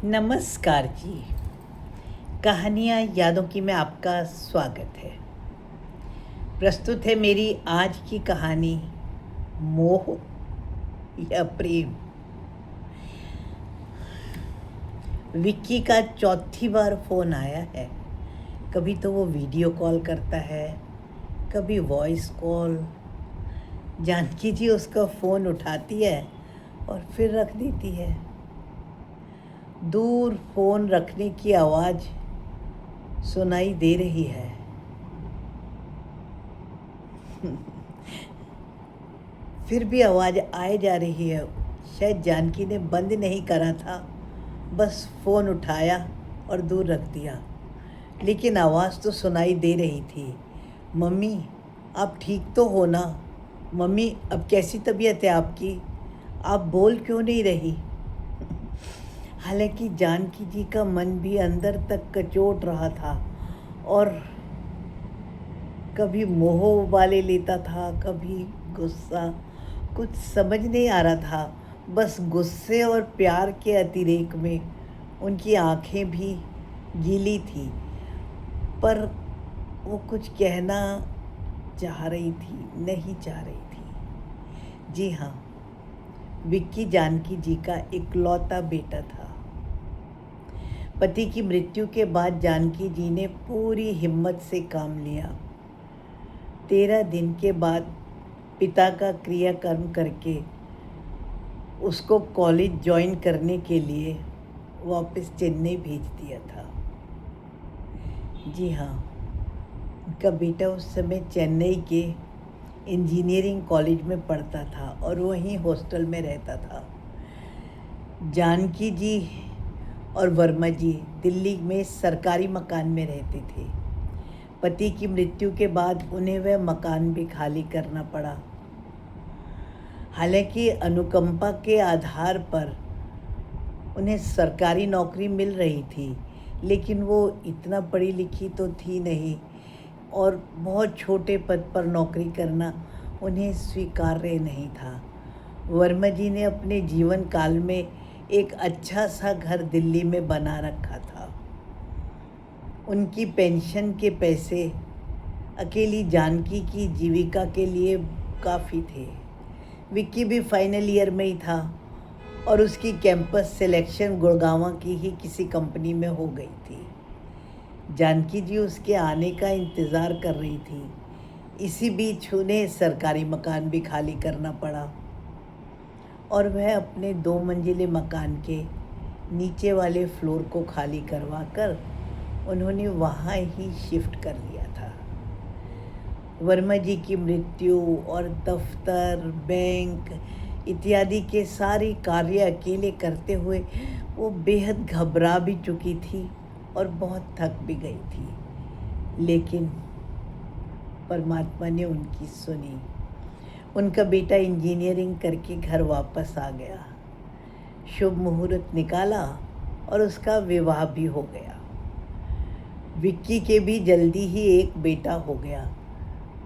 नमस्कार जी। कहानियाँ यादों की में आपका स्वागत है। प्रस्तुत है मेरी आज की कहानी, मोह या प्रेम। विक्की का चौथी बार फ़ोन आया है। कभी तो वो वीडियो कॉल करता है, कभी वॉइस कॉल। जानकी जी उसका फ़ोन उठाती है और फिर रख देती है। दूर फ़ोन रखने की आवाज़ सुनाई दे रही है। फिर भी आवाज़ आए जा रही है। शायद जानकी ने बंद नहीं करा था, बस फ़ोन उठाया और दूर रख दिया। लेकिन आवाज़ तो सुनाई दे रही थी। मम्मी, आप ठीक तो हो ना? मम्मी, अब कैसी तबीयत है आपकी? आप बोल क्यों नहीं रही? हालांकि जानकी जी का मन भी अंदर तक कचोट रहा था और कभी मोह उबाले लेता था, कभी गुस्सा। कुछ समझ नहीं आ रहा था। बस गुस्से और प्यार के अतिरेक में उनकी आंखें भी गीली थी, पर वो कुछ कहना चाह रही थी, नहीं चाह रही थी। जी हाँ, विक्की जानकी जी का इकलौता बेटा था। पति की मृत्यु के बाद जानकी जी ने पूरी हिम्मत से काम लिया। 13 दिन के बाद पिता का क्रियाकर्म करके उसको कॉलेज ज्वाइन करने के लिए वापस चेन्नई भेज दिया था। जी हाँ, उनका बेटा उस समय चेन्नई के इंजीनियरिंग कॉलेज में पढ़ता था और वहीं हॉस्टल में रहता था। जानकी जी और वर्मा जी दिल्ली में सरकारी मकान में रहते थे। पति की मृत्यु के बाद उन्हें वह मकान भी खाली करना पड़ा। हालांकि अनुकंपा के आधार पर उन्हें सरकारी नौकरी मिल रही थी, लेकिन वो इतना पढ़ी लिखी तो थी नहीं और बहुत छोटे पद पर नौकरी करना उन्हें स्वीकार्य नहीं था। वर्मा जी ने अपने जीवन काल में एक अच्छा सा घर दिल्ली में बना रखा था। उनकी पेंशन के पैसे अकेली जानकी की जीविका के लिए काफ़ी थे। विक्की भी फाइनल ईयर में ही था और उसकी कैंपस सिलेक्शन गुड़गांव की ही किसी कंपनी में हो गई थी। जानकी जी उसके आने का इंतज़ार कर रही थी। इसी बीच उन्हें सरकारी मकान भी खाली करना पड़ा और वह अपने 2 मंजिले मकान के नीचे वाले फ्लोर को खाली करवा कर उन्होंने वहाँ ही शिफ्ट कर लिया था। वर्मा जी की मृत्यु और दफ्तर, बैंक इत्यादि के सारे कार्य अकेले करते हुए वो बेहद घबरा भी चुकी थी और बहुत थक भी गई थी। लेकिन परमात्मा ने उनकी सुनी। उनका बेटा इंजीनियरिंग करके घर वापस आ गया। शुभ मुहूर्त निकाला और उसका विवाह भी हो गया। विक्की के भी जल्दी ही एक बेटा हो गया।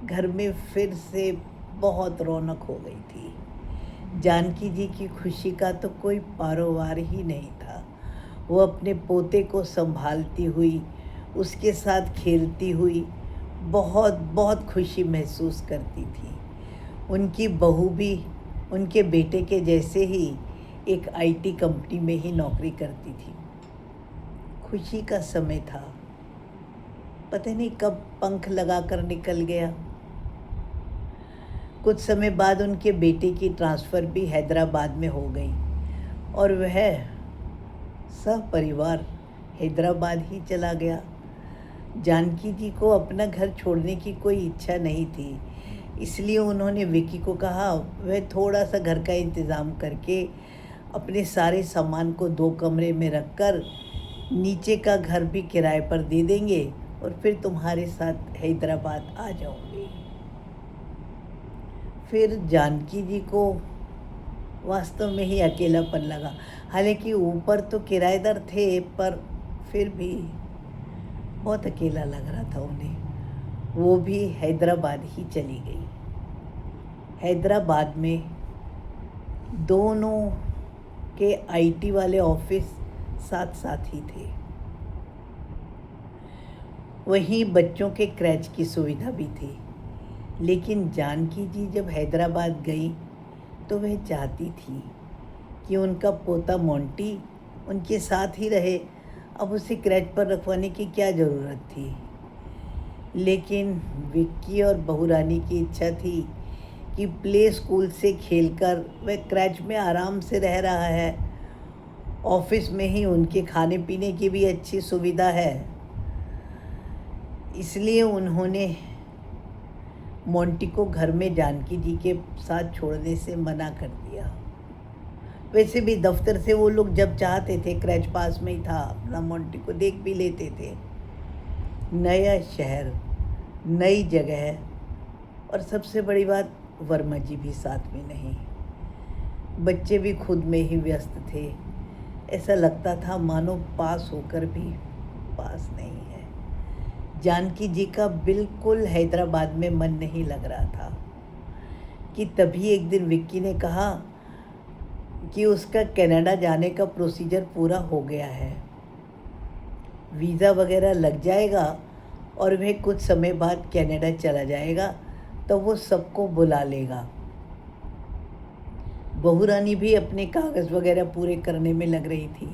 घर में फिर से बहुत रौनक हो गई थी। जानकी जी की खुशी का तो कोई पारोवार ही नहीं था। वो अपने पोते को संभालती हुई, उसके साथ खेलती हुई बहुत बहुत खुशी महसूस करती थी। उनकी बहू भी उनके बेटे के जैसे ही एक आईटी कंपनी में ही नौकरी करती थी। खुशी का समय था, पता नहीं कब पंख लगाकर निकल गया। कुछ समय बाद उनके बेटे की ट्रांसफ़र भी हैदराबाद में हो गई और वह सब परिवार हैदराबाद ही चला गया। जानकी जी को अपना घर छोड़ने की कोई इच्छा नहीं थी, इसलिए उन्होंने विक्की को कहा वह थोड़ा सा घर का इंतज़ाम करके अपने सारे सामान को 2 कमरे में रखकर नीचे का घर भी किराए पर दे देंगे और फिर तुम्हारे साथ हैदराबाद आ जाऊंगी। फिर जानकी जी को वास्तव में ही अकेलापन लगा। हालांकि ऊपर तो किराएदार थे, पर फिर भी बहुत अकेला लग रहा था उन्हें। वो भी हैदराबाद ही चली गई। हैदराबाद में दोनों के आईटी वाले ऑफिस साथ साथ ही थे। वहीं बच्चों के क्रैच की सुविधा भी थी, लेकिन जानकी जी जब हैदराबाद गई तो वह चाहती थी कि उनका पोता मोंटी उनके साथ ही रहे। अब उसे क्रैच पर रखवाने की क्या ज़रूरत थी। लेकिन विक्की और बहू रानी की इच्छा थी कि प्ले स्कूल से खेलकर वह क्रैच में आराम से रह रहा है। ऑफिस में ही उनके खाने पीने की भी अच्छी सुविधा है, इसलिए उन्होंने मोंटी को घर में जानकी जी के साथ छोड़ने से मना कर दिया। वैसे भी दफ्तर से वो लोग जब चाहते थे, क्रैच पास में ही था, अपना मोंटी को देख भी लेते थे। नया शहर, नई जगह, और सबसे बड़ी बात वर्मा जी भी साथ में नहीं। बच्चे भी खुद में ही व्यस्त थे। ऐसा लगता था मानो पास होकर भी पास नहीं है। जानकी जी का बिल्कुल हैदराबाद में मन नहीं लग रहा था कि तभी एक दिन विक्की ने कहा कि उसका कनाडा जाने का प्रोसीजर पूरा हो गया है, वीज़ा वगैरह लग जाएगा और वह कुछ समय बाद कनाडा चला जाएगा, तो वो सबको बुला लेगा। बहू रानी भी अपने कागज़ वगैरह पूरे करने में लग रही थी।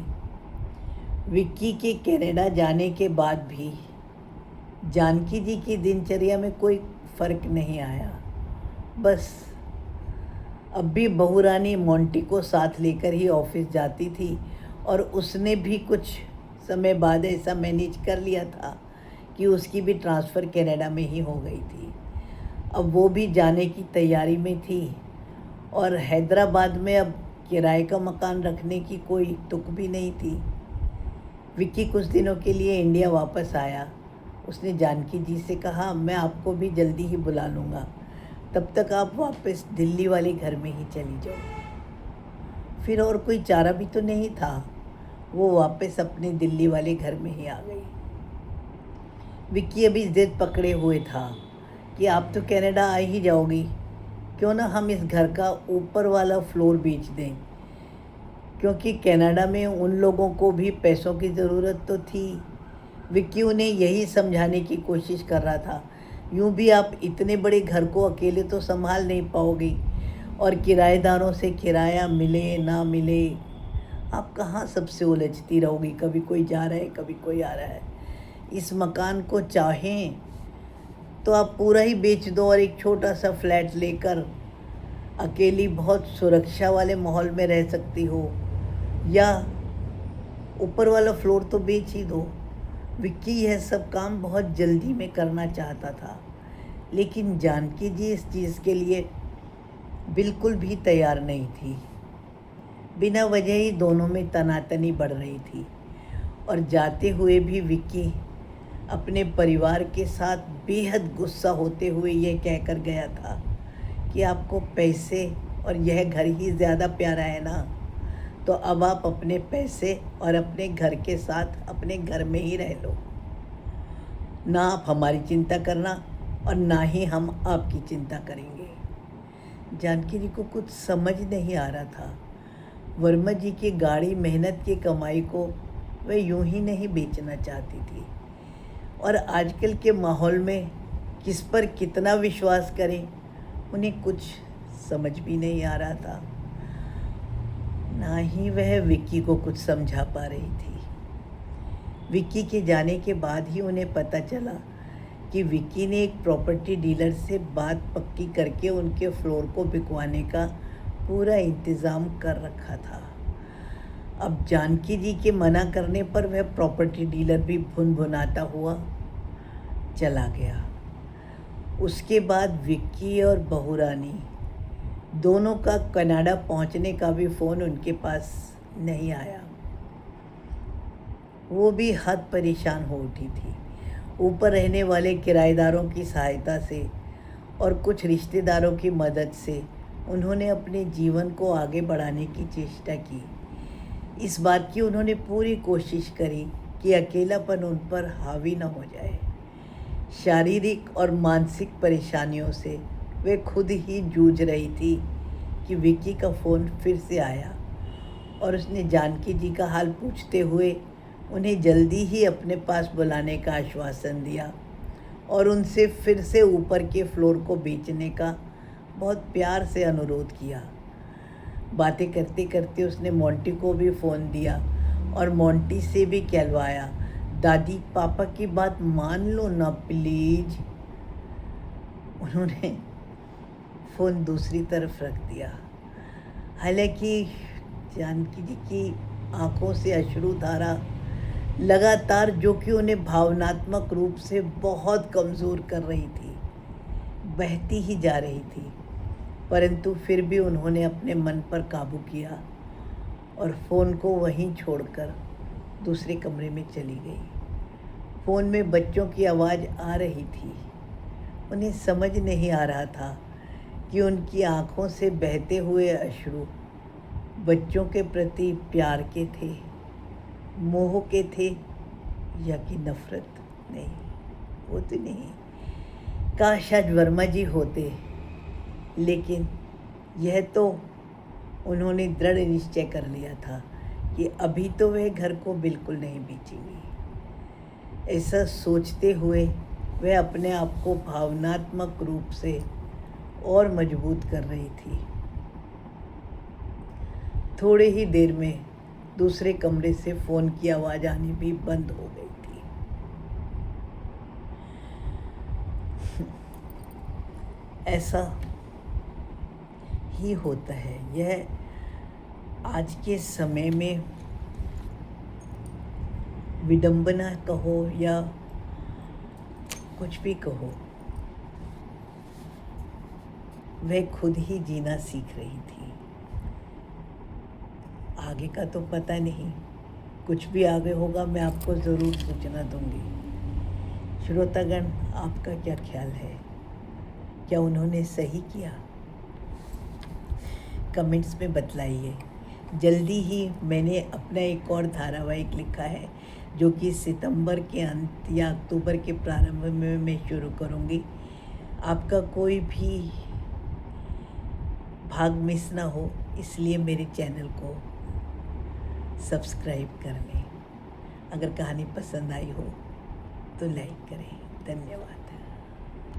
विक्की के कनाडा जाने के बाद भी जानकी जी की दिनचर्या में कोई फ़र्क नहीं आया। बस अब भी बहू रानी मोंटी को साथ लेकर ही ऑफिस जाती थी, और उसने भी कुछ समय बाद ऐसा मैनेज कर लिया था कि उसकी भी ट्रांसफ़र कनाडा में ही हो गई थी। अब वो भी जाने की तैयारी में थी, और हैदराबाद में अब किराए का मकान रखने की कोई तुक भी नहीं थी। विक्की कुछ दिनों के लिए इंडिया वापस आया। उसने जानकी जी से कहा, मैं आपको भी जल्दी ही बुला लूँगा, तब तक आप वापस दिल्ली वाले घर में ही चली जाओ। फिर और कोई चारा भी तो नहीं था, वो वापस अपने दिल्ली वाले घर में ही आ गई। विक्की अभी ज़िद पकड़े हुए था कि आप तो कनाडा आ ही जाओगी, क्यों ना हम इस घर का ऊपर वाला फ्लोर बेच दें, क्योंकि कनाडा में उन लोगों को भी पैसों की ज़रूरत तो थी। विक्की उन्हें यही समझाने की कोशिश कर रहा था, यूँ भी आप इतने बड़े घर को अकेले तो संभाल नहीं पाओगी, और किराएदारों से किराया मिले ना मिले, आप कहाँ सबसे उलझती रहोगी, कभी कोई जा रहा है कभी कोई आ रहा है। इस मकान को चाहें तो आप पूरा ही बेच दो और एक छोटा सा फ्लैट लेकर अकेली बहुत सुरक्षा वाले माहौल में रह सकती हो, या ऊपर वाला फ्लोर तो बेच ही दो। विक्की यह सब काम बहुत जल्दी में करना चाहता था, लेकिन जानकी जी इस चीज़ के लिए बिल्कुल भी तैयार नहीं थी। बिना वजह ही दोनों में तनातनी बढ़ रही थी, और जाते हुए भी विक्की अपने परिवार के साथ बेहद गुस्सा होते हुए यह कहकर गया था कि आपको पैसे और यह घर ही ज़्यादा प्यारा है ना, तो अब आप अपने पैसे और अपने घर के साथ अपने घर में ही रह लो। ना आप हमारी चिंता करना और ना ही हम आपकी चिंता करेंगे। जानकी जी को कुछ समझ नहीं आ रहा था। वर्मा जी की गाड़ी मेहनत की कमाई को वह यूं ही नहीं बेचना चाहती थी, और आजकल के माहौल में किस पर कितना विश्वास करें उन्हें कुछ समझ भी नहीं आ रहा था। ना ही वह विक्की को कुछ समझा पा रही थी। विक्की के जाने के बाद ही उन्हें पता चला कि विक्की ने एक प्रॉपर्टी डीलर से बात पक्की करके उनके फ्लोर को बिकवाने का पूरा इंतज़ाम कर रखा था। अब जानकी जी के मना करने पर वह प्रॉपर्टी डीलर भी भुनभुनाता हुआ चला गया। उसके बाद विक्की और बहू रानी दोनों का कनाडा पहुंचने का भी फ़ोन उनके पास नहीं आया। वो भी हद परेशान हो उठी थी। ऊपर रहने वाले किराएदारों की सहायता से और कुछ रिश्तेदारों की मदद से उन्होंने अपने जीवन को आगे बढ़ाने की चेष्टा की। इस बात की उन्होंने पूरी कोशिश करी कि अकेलापन उन पर हावी न हो जाए। शारीरिक और मानसिक परेशानियों से वे खुद ही जूझ रही थी कि विक्की का फ़ोन फिर से आया, और उसने जानकी जी का हाल पूछते हुए उन्हें जल्दी ही अपने पास बुलाने का आश्वासन दिया और उनसे फिर से ऊपर के फ्लोर को बेचने का बहुत प्यार से अनुरोध किया। बातें करते करते उसने मोंटी को भी फ़ोन दिया और मोंटी से भी कहलवाया, दादी पापा की बात मान लो ना प्लीज। उन्होंने फ़ोन दूसरी तरफ रख दिया। हालांकि जानकी जी की आंखों से अश्रुधारा लगातार, जो कि उन्हें भावनात्मक रूप से बहुत कमज़ोर कर रही थी, बहती ही जा रही थी, परंतु फिर भी उन्होंने अपने मन पर काबू किया और फ़ोन को वहीं छोड़कर दूसरे कमरे में चली गई। फ़ोन में बच्चों की आवाज़ आ रही थी। उन्हें समझ नहीं आ रहा था कि उनकी आँखों से बहते हुए अश्रु बच्चों के प्रति प्यार के थे, मोह के थे, या कि नफ़रत। नहीं, वो तो नहीं। काश आज वर्मा जी होते, लेकिन यह तो उन्होंने दृढ़ निश्चय कर लिया था कि अभी तो वह घर को बिल्कुल नहीं बेचेंगी। ऐसा सोचते हुए वह अपने आप को भावनात्मक रूप से और मजबूत कर रही थी। थोड़े ही देर में दूसरे कमरे से फ़ोन की आवाज़ आनी भी बंद हो गई थी। ऐसा ही होता है। यह आज के समय में विडंबना कहो या कुछ भी कहो, वह खुद ही जीना सीख रही थी। आगे का तो पता नहीं, कुछ भी आगे होगा मैं आपको ज़रूर सूचना दूंगी। श्रोतागण, आपका क्या ख्याल है? क्या उन्होंने सही किया? कमेंट्स में बतलाइए। जल्दी ही मैंने अपना एक और धारावाहिक लिखा है, जो कि सितंबर के अंत या अक्टूबर के प्रारंभ में मैं शुरू करूँगी। आपका कोई भी भाग मिस ना हो, इसलिए मेरे चैनल को सब्सक्राइब कर लें। अगर कहानी पसंद आई हो तो लाइक करें। धन्यवाद।